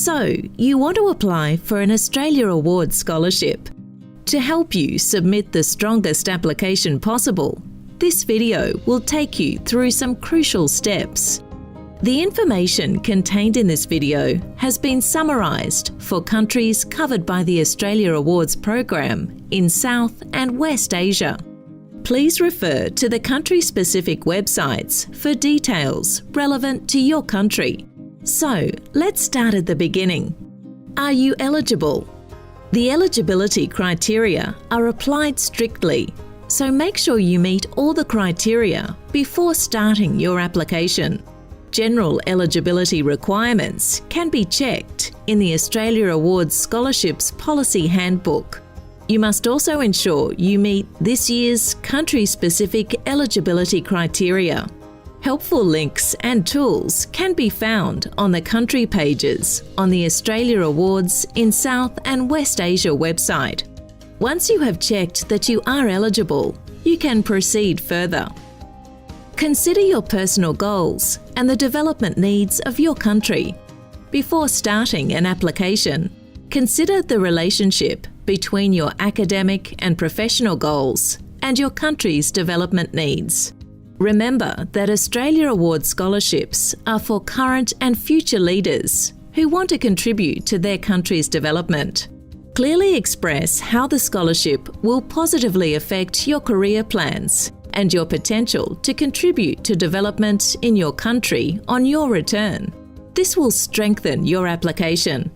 So, you want to apply for an Australia Awards scholarship. To help you submit the strongest application possible, this video will take you through some crucial steps. The information contained in this video has been summarised for countries covered by the Australia Awards program in South and West Asia. Please refer to the country-specific websites for details relevant to your country. So, let's start at the beginning. Are you eligible? The eligibility criteria are applied strictly, so make sure you meet all the criteria before starting your application. General eligibility requirements can be checked in the Australia Awards Scholarships Policy Handbook. You must also ensure you meet this year's country-specific eligibility criteria. Helpful links and tools can be found on the country pages on the Australia Awards in South and West Asia website. Once you have checked that you are eligible, you can proceed further. Consider your personal goals and the development needs of your country. Before starting an application, consider the relationship between your academic and professional goals and your country's development needs. Remember that Australia Awards scholarships are for current and future leaders who want to contribute to their country's development. Clearly express how the scholarship will positively affect your career plans and your potential to contribute to development in your country on your return. This will strengthen your application.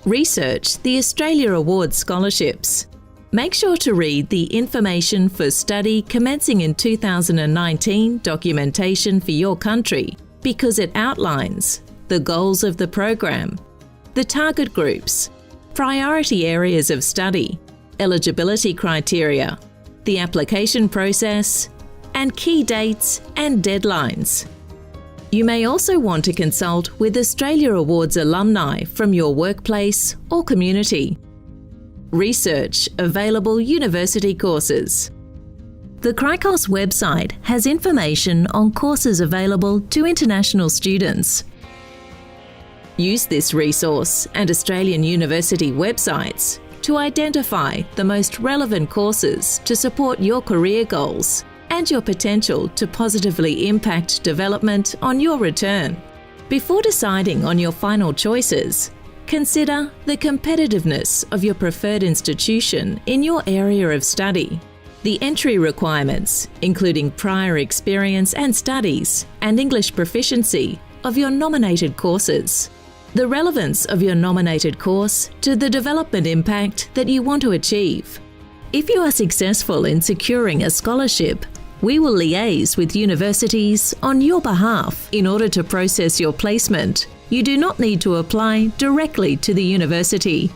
Research the Australia Awards scholarships. Make sure to read the Information for Study Commencing in 2019 documentation for your country because it outlines the goals of the program, the target groups, priority areas of study, eligibility criteria, the application process, and key dates and deadlines. You may also want to consult with Australia Awards alumni from your workplace or community. Research available university courses. The CRICOS website has information on courses available to international students. Use this resource and Australian university websites to identify the most relevant courses to support your career goals and your potential to positively impact development on your return. Before deciding on your final choices, consider the competitiveness of your preferred institution in your area of study, the entry requirements, including prior experience and studies, and English proficiency of your nominated courses, the relevance of your nominated course to the development impact that you want to achieve. If you are successful in securing a scholarship, we will liaise with universities on your behalf in order to process your placement. You do not need to apply directly to the university.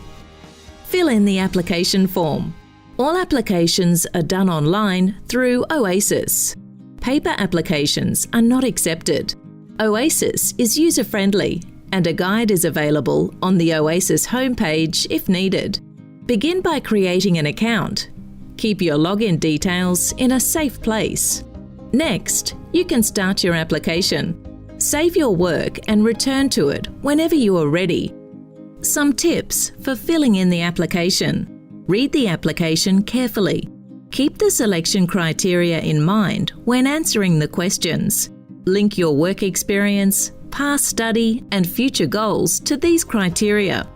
Fill in the application form. All applications are done online through Oasis. Paper applications are not accepted. Oasis is user-friendly and a guide is available on the Oasis homepage if needed. Begin by creating an account. Keep your login details in a safe place. Next, you can start your application. Save your work and return to it whenever you are ready. Some tips for filling in the application. Read the application carefully. Keep the selection criteria in mind when answering the questions. Link your work experience, past study, and future goals to these criteria.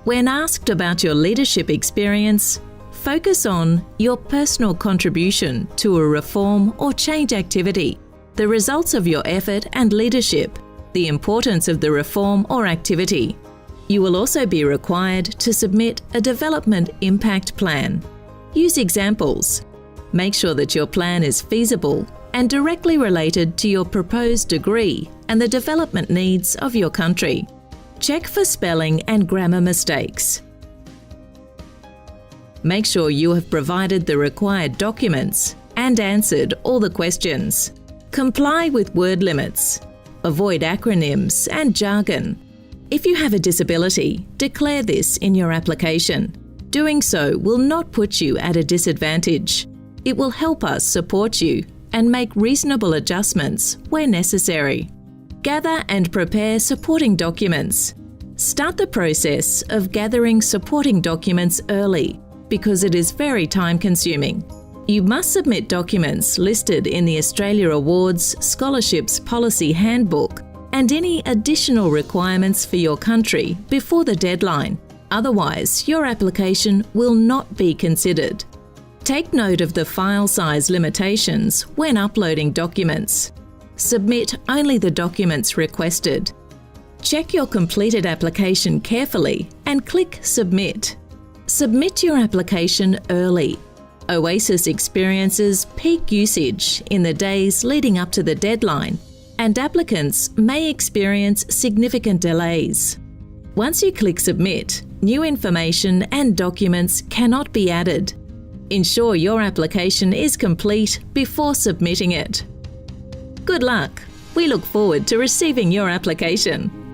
When asked about your leadership experience, focus on your personal contribution to a reform or change activity, the results of your effort and leadership, the importance of the reform or activity. You will also be required to submit a development impact plan. Use examples. Make sure that your plan is feasible and directly related to your proposed degree and the development needs of your country. Check for spelling and grammar mistakes. Make sure you have provided the required documents and answered all the questions. Comply with word limits. Avoid acronyms and jargon. If you have a disability, declare this in your application. Doing so will not put you at a disadvantage. It will help us support you and make reasonable adjustments where necessary. Gather and prepare supporting documents. Start the process of gathering supporting documents early because it is very time-consuming. You must submit documents listed in the Australia Awards Scholarships Policy Handbook and any additional requirements for your country before the deadline. Otherwise, your application will not be considered. Take note of the file size limitations when uploading documents. Submit only the documents requested. Check your completed application carefully and click Submit. Submit your application early. Oasis experiences peak usage in the days leading up to the deadline, and applicants may experience significant delays. Once you click Submit, new information and documents cannot be added. Ensure your application is complete before submitting it. Good luck! We look forward to receiving your application.